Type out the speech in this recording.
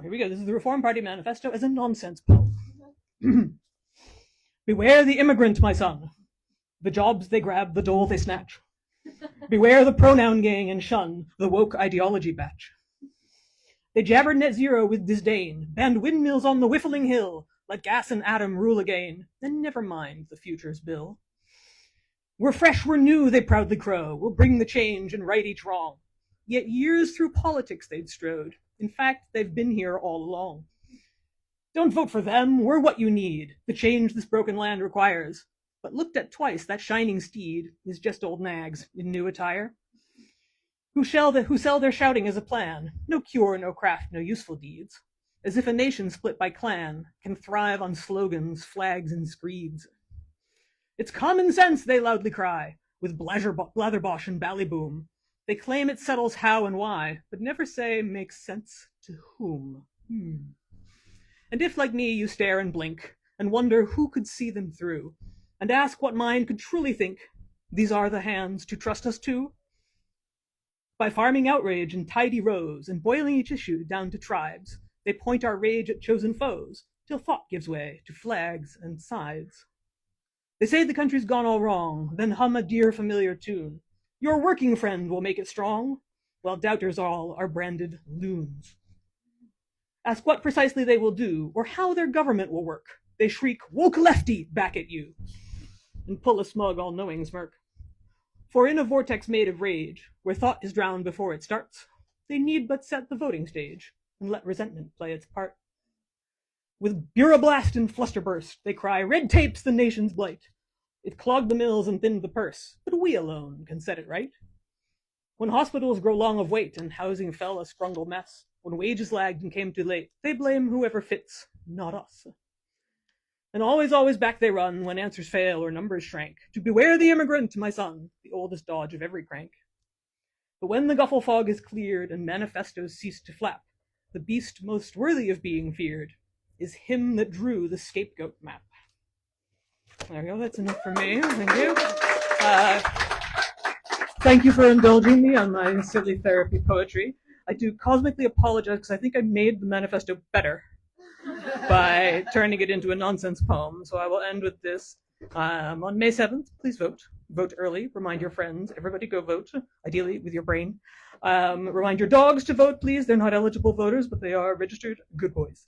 Here we go. This is the Reform Party Manifesto as a nonsense poem. Beware the immigrant, my son. The jobs they grab, the dole they snatch. Beware the pronoun gang and shun the woke ideology batch. They jabber net zero with disdain, banned windmills on the whiffling hill, let gas and atom rule again, and never mind the future's bill. We're fresh, we're new, they proudly crow, we'll bring the change and right each wrong. Yet years through politics they'd strode. In fact, they've been here all along. Don't vote for them, we're what you need, the change this broken land requires. But looked at twice, that shining steed is just old nags in new attire. Who sell their shouting as a plan, no cure, no craft, no useful deeds. As if a nation split by clan can thrive on slogans, flags, and screeds. It's common sense, they loudly cry, with blatherbosh and ballyboom. They claim it settles how and why, but never say makes sense to whom. And if, like me, you stare and blink, and wonder who could see them through, and ask what mind could truly think, these are the hands to trust us to? By farming outrage in tidy rows, and boiling each issue down to tribes, they point our rage at chosen foes, till thought gives way to flags and sides. They say the country's gone all wrong, then hum a dear familiar tune. Your working friend will make it strong, while doubters all are branded loons. Ask what precisely they will do, or how their government will work. They shriek, woke lefty, back at you, and pull a smug, all-knowing smirk. For in a vortex made of rage, where thought is drowned before it starts, they need but set the voting stage, and let resentment play its part. With bureaublast and flusterburst, they cry, red tape's the nation's blight. It clogged the mills and thinned the purse, but we alone can set it right. When hospitals grow long of wait and housing fell a scrungle mess, when wages lagged and came too late, they blame whoever fits, not us. And always, always back they run when answers fail or numbers shrank, to beware the immigrant, my son, the oldest dodge of every crank. But when the guffle fog is cleared and manifestos cease to flap, the beast most worthy of being feared is him that drew the scapegoat map. There we go, that's enough for me, thank you. Thank you for indulging me on my silly therapy poetry. I do cosmically apologize because I think I made the manifesto better by turning it into a nonsense poem. So I will end with this. On May 7th, please vote. Vote early. Remind your friends. Everybody go vote, ideally with your brain. Remind your dogs to vote, please. They're not eligible voters, but they are registered good boys.